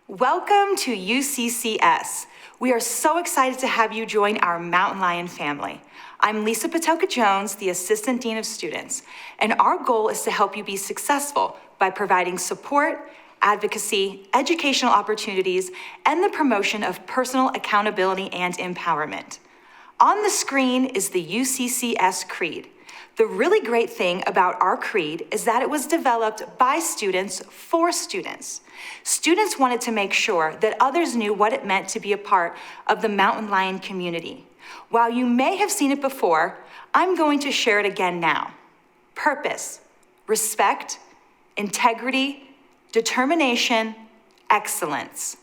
Welcome to UCCS. We are so excited to have you join our Mountain Lion family. I'm Lisa Patelka-Jones, the Assistant Dean of Students, and our goal is to help you be successful by providing support, advocacy, educational opportunities, and the promotion of personal accountability and empowerment. On the screen is the UCCS Creed. The really great thing about our creed is that it was developed by students for students. Students wanted to make sure that others knew what it meant to be a part of the Mountain Lion community. While you may have seen it before, I'm going to share it again now. Purpose, respect, integrity, determination, excellence.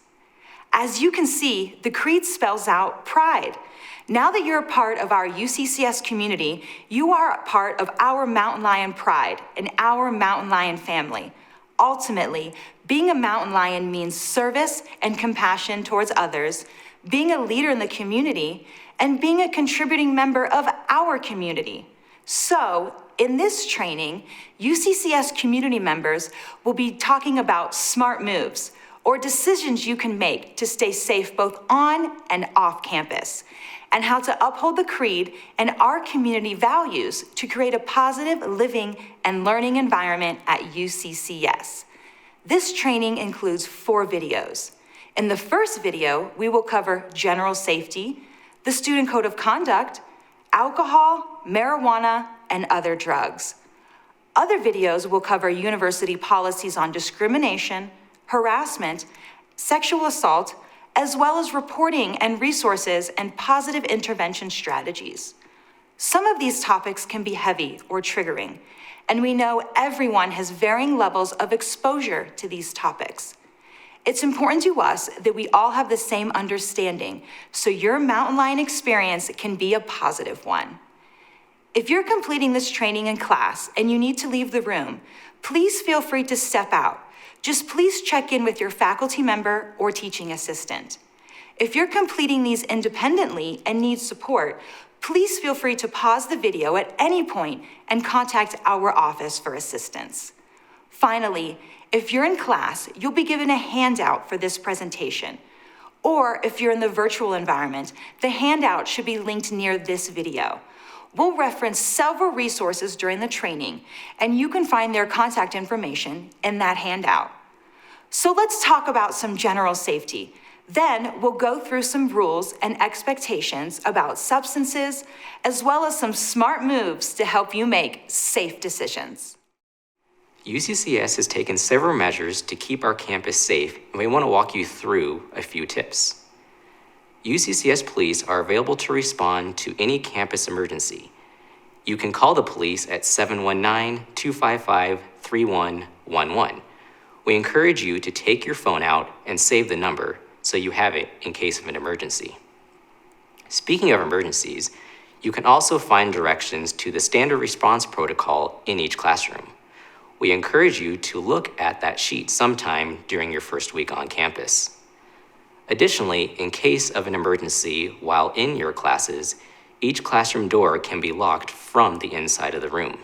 As you can see, the creed spells out pride. Now that you're a part of our UCCS community, you are a part of our Mountain Lion pride and our Mountain Lion family. Ultimately, being a Mountain Lion means service and compassion towards others, being a leader in the community, and being a contributing member of our community. So, in this training, UCCS community members will be talking about smart moves, or decisions you can make to stay safe both on and off campus, and how to uphold the creed and our community values to create a positive living and learning environment at UCCS. This training includes 4 videos. In the first video, we will cover general safety, the student code of conduct, alcohol, marijuana, and other drugs. Other videos will cover university policies on discrimination, harassment, sexual assault, as well as reporting and resources and positive intervention strategies. Some of these topics can be heavy or triggering, and we know everyone has varying levels of exposure to these topics. It's important to us that we all have the same understanding, so your Mountain Lion experience can be a positive one. If you're completing this training in class and you need to leave the room, please feel free to step out. Just please check in with your faculty member or teaching assistant. If you're completing these independently and need support, please feel free to pause the video at any point and contact our office for assistance. Finally, if you're in class, you'll be given a handout for this presentation. Or if you're in the virtual environment, the handout should be linked near this video. We'll reference several resources during the training, and you can find their contact information in that handout. So let's talk about some general safety. Then we'll go through some rules and expectations about substances, as well as some smart moves to help you make safe decisions. UCCS has taken several measures to keep our campus safe, and we want to walk you through a few tips. UCCS police are available to respond to any campus emergency. You can call the police at 719-255-3111. We encourage you to take your phone out and save the number so you have it in case of an emergency. Speaking of emergencies, you can also find directions to the standard response protocol in each classroom. We encourage you to look at that sheet sometime during your first week on campus. Additionally, in case of an emergency while in your classes, each classroom door can be locked from the inside of the room.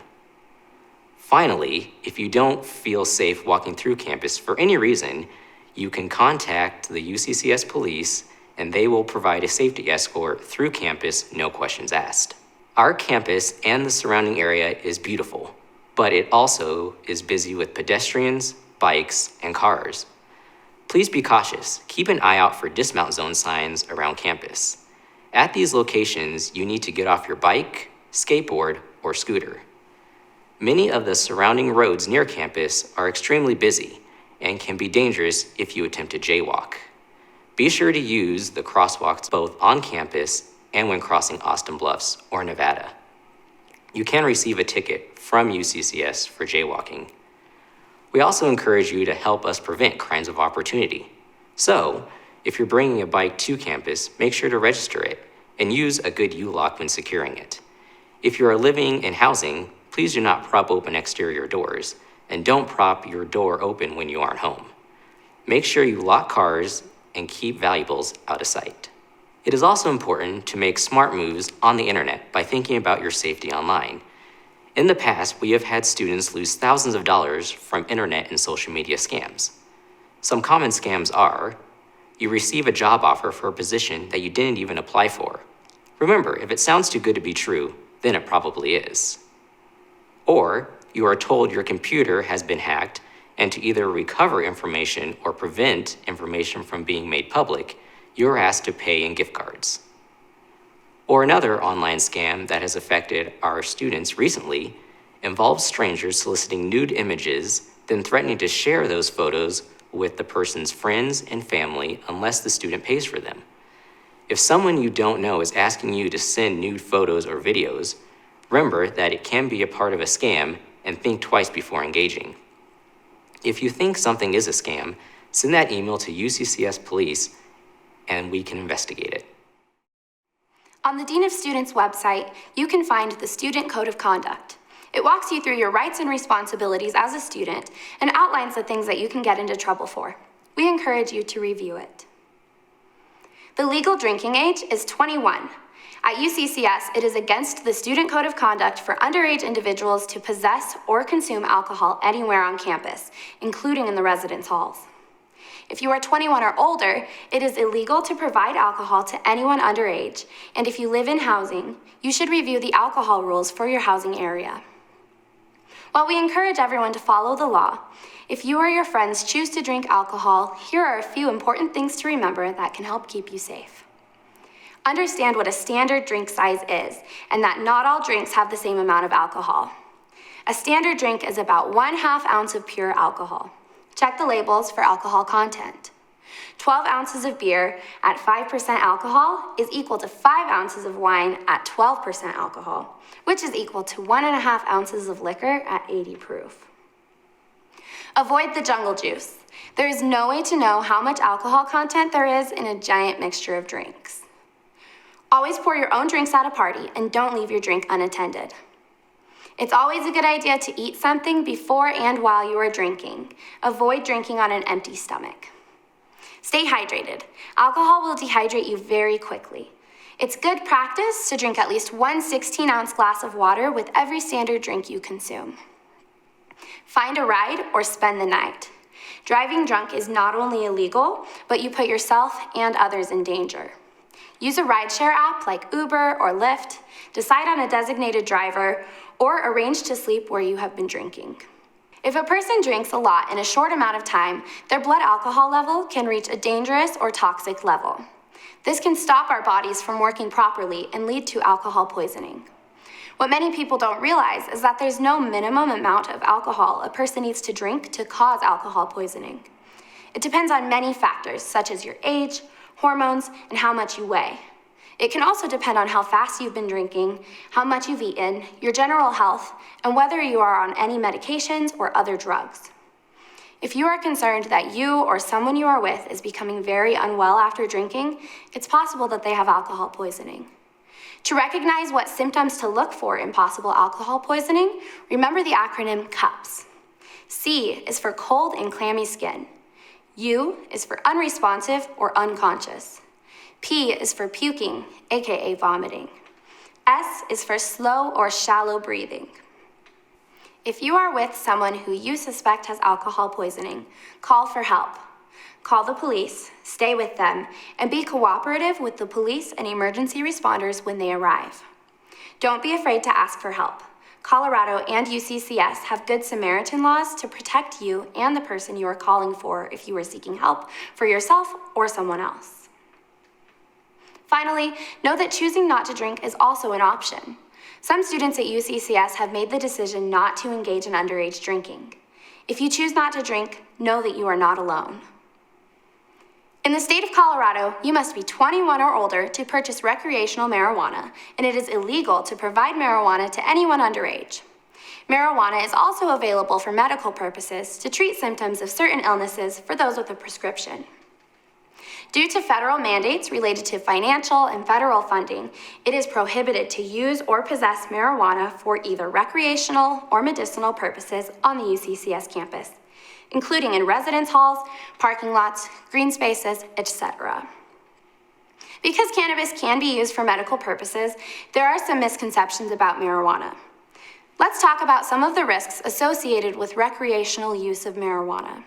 Finally, if you don't feel safe walking through campus for any reason, you can contact the UCCS police and they will provide a safety escort through campus, no questions asked. Our campus and the surrounding area is beautiful, but it also is busy with pedestrians, bikes, and cars. Please be cautious. Keep an eye out for dismount zone signs around campus. At these locations, you need to get off your bike, skateboard, or scooter. Many of the surrounding roads near campus are extremely busy and can be dangerous if you attempt to jaywalk. Be sure to use the crosswalks both on campus and when crossing Austin Bluffs or Nevada. You can receive a ticket from UCCS for jaywalking. We also encourage you to help us prevent crimes of opportunity. So, if you're bringing a bike to campus, make sure to register it and use a good U-lock when securing it. If you are living in housing, please do not prop open exterior doors and don't prop your door open when you aren't home. Make sure you lock cars and keep valuables out of sight. It is also important to make smart moves on the internet by thinking about your safety online. In the past, we have had students lose thousands of dollars from internet and social media scams. Some common scams are: you receive a job offer for a position that you didn't even apply for. Remember, if it sounds too good to be true, then it probably is. Or you are told your computer has been hacked, and to either recover information or prevent information from being made public, you're asked to pay in gift cards. Or another online scam that has affected our students recently involves strangers soliciting nude images, then threatening to share those photos with the person's friends and family unless the student pays for them. If someone you don't know is asking you to send nude photos or videos, remember that it can be a part of a scam and think twice before engaging. If you think something is a scam, send that email to UCCS Police and we can investigate it. On the Dean of Students website, you can find the Student Code of Conduct. It walks you through your rights and responsibilities as a student and outlines the things that you can get into trouble for. We encourage you to review it. The legal drinking age is 21. At UCCS, it is against the Student Code of Conduct for underage individuals to possess or consume alcohol anywhere on campus, including in the residence halls. If you are 21 or older, it is illegal to provide alcohol to anyone underage, and if you live in housing, you should review the alcohol rules for your housing area. While we encourage everyone to follow the law, if you or your friends choose to drink alcohol, here are a few important things to remember that can help keep you safe. Understand what a standard drink size is, and that not all drinks have the same amount of alcohol. A standard drink is about 1/2 ounce of pure alcohol. Check the labels for alcohol content. 12 ounces of beer at 5% alcohol is equal to 5 ounces of wine at 12% alcohol, which is equal to 1.5 ounces of liquor at 80 proof. Avoid the jungle juice. There is no way to know how much alcohol content there is in a giant mixture of drinks. Always pour your own drinks at a party and don't leave your drink unattended. It's always a good idea to eat something before and while you are drinking. Avoid drinking on an empty stomach. Stay hydrated. Alcohol will dehydrate you very quickly. It's good practice to drink at least 1 16-ounce glass of water with every standard drink you consume. Find a ride or spend the night. Driving drunk is not only illegal, but you put yourself and others in danger. Use a rideshare app like Uber or Lyft, decide on a designated driver, or arrange to sleep where you have been drinking. If a person drinks a lot in a short amount of time, their blood alcohol level can reach a dangerous or toxic level. This can stop our bodies from working properly and lead to alcohol poisoning. What many people don't realize is that there's no minimum amount of alcohol a person needs to drink to cause alcohol poisoning. It depends on many factors, such as your age, hormones, and how much you weigh. It can also depend on how fast you've been drinking, how much you've eaten, your general health, and whether you are on any medications or other drugs. If you are concerned that you or someone you are with is becoming very unwell after drinking, it's possible that they have alcohol poisoning. To recognize what symptoms to look for in possible alcohol poisoning, remember the acronym CUPS. C is for cold and clammy skin. U is for unresponsive or unconscious. P is for puking, aka vomiting. S is for slow or shallow breathing. If you are with someone who you suspect has alcohol poisoning, call for help. Call the police, stay with them, and be cooperative with the police and emergency responders when they arrive. Don't be afraid to ask for help. Colorado and UCCS have Good Samaritan laws to protect you and the person you are calling for if you are seeking help for yourself or someone else. Finally, know that choosing not to drink is also an option. Some students at UCCS have made the decision not to engage in underage drinking. If you choose not to drink, know that you are not alone. In the state of Colorado, you must be 21 or older to purchase recreational marijuana, and it is illegal to provide marijuana to anyone underage. Marijuana is also available for medical purposes to treat symptoms of certain illnesses for those with a prescription. Due to federal mandates related to financial and federal funding, it is prohibited to use or possess marijuana for either recreational or medicinal purposes on the UCCS campus, including in residence halls, parking lots, green spaces, etc. Because cannabis can be used for medical purposes, there are some misconceptions about marijuana. Let's talk about some of the risks associated with recreational use of marijuana.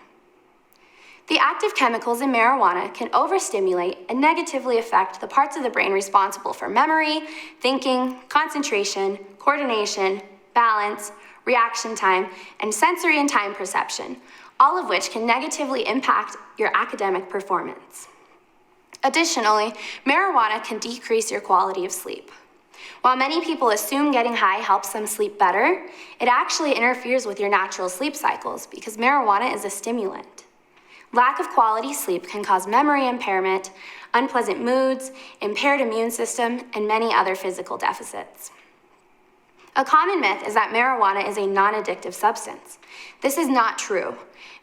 The active chemicals in marijuana can overstimulate and negatively affect the parts of the brain responsible for memory, thinking, concentration, coordination, balance, reaction time, and sensory and time perception, all of which can negatively impact your academic performance. Additionally, marijuana can decrease your quality of sleep. While many people assume getting high helps them sleep better, it actually interferes with your natural sleep cycles because marijuana is a stimulant. Lack of quality sleep can cause memory impairment, unpleasant moods, impaired immune system, and many other physical deficits. A common myth is that marijuana is a non-addictive substance. This is not true.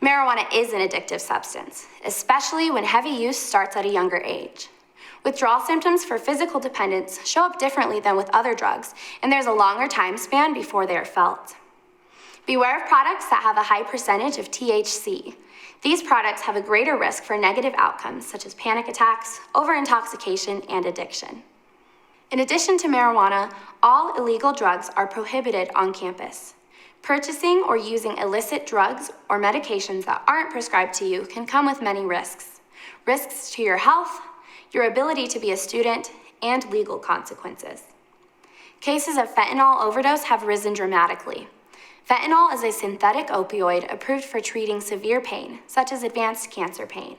Marijuana is an addictive substance, especially when heavy use starts at a younger age. Withdrawal symptoms for physical dependence show up differently than with other drugs, and there's a longer time span before they are felt. Beware of products that have a high percentage of THC. These products have a greater risk for negative outcomes such as panic attacks, overintoxication, and addiction. In addition to marijuana, all illegal drugs are prohibited on campus. Purchasing or using illicit drugs or medications that aren't prescribed to you can come with many risks. Risks to your health, your ability to be a student, and legal consequences. Cases of fentanyl overdose have risen dramatically. Fentanyl is a synthetic opioid approved for treating severe pain, such as advanced cancer pain.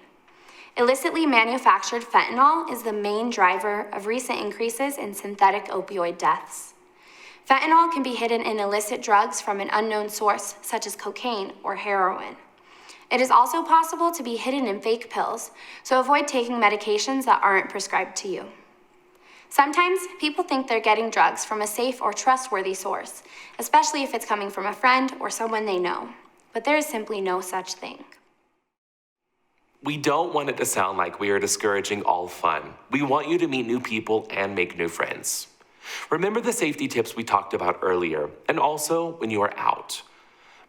Illicitly manufactured fentanyl is the main driver of recent increases in synthetic opioid deaths. Fentanyl can be hidden in illicit drugs from an unknown source, such as cocaine or heroin. It is also possible to be hidden in fake pills, so avoid taking medications that aren't prescribed to you. Sometimes people think they're getting drugs from a safe or trustworthy source, especially if it's coming from a friend or someone they know. But there is simply no such thing. We don't want it to sound like we are discouraging all fun. We want you to meet new people and make new friends. Remember the safety tips we talked about earlier, and also when you are out.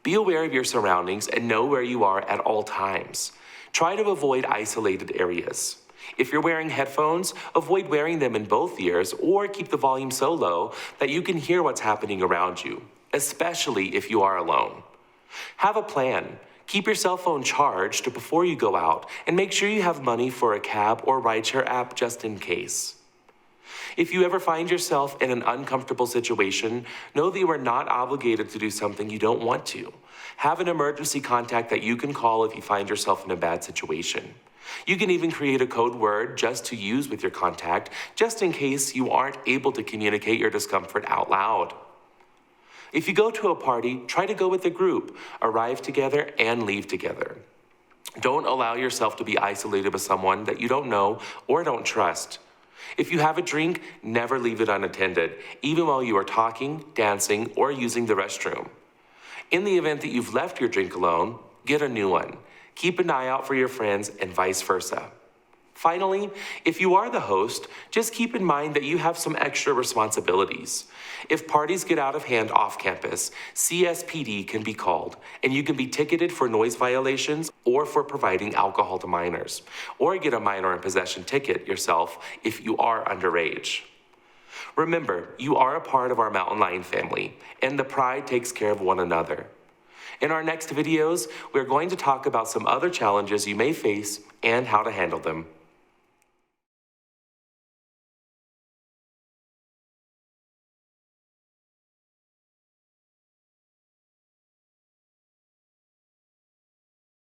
Be aware of your surroundings and know where you are at all times. Try to avoid isolated areas. If you're wearing headphones, avoid wearing them in both ears or keep the volume so low that you can hear what's happening around you, especially if you are alone. Have a plan. Keep your cell phone charged before you go out and make sure you have money for a cab or rideshare app just in case. If you ever find yourself in an uncomfortable situation, know that you are not obligated to do something you don't want to. Have an emergency contact that you can call if you find yourself in a bad situation. You can even create a code word just to use with your contact, just in case you aren't able to communicate your discomfort out loud. If you go to a party, try to go with a group, arrive together, and leave together. Don't allow yourself to be isolated with someone that you don't know or don't trust. If you have a drink, never leave it unattended, even while you are talking, dancing, or using the restroom. In the event that you've left your drink alone, get a new one. Keep an eye out for your friends and vice versa. Finally, if you are the host, just keep in mind that you have some extra responsibilities. If parties get out of hand off campus, CSPD can be called, and you can be ticketed for noise violations or for providing alcohol to minors, or get a minor in possession ticket yourself if you are underage. Remember, you are a part of our Mountain Lion family, and the pride takes care of one another. In our next videos, we're going to talk about some other challenges you may face and how to handle them.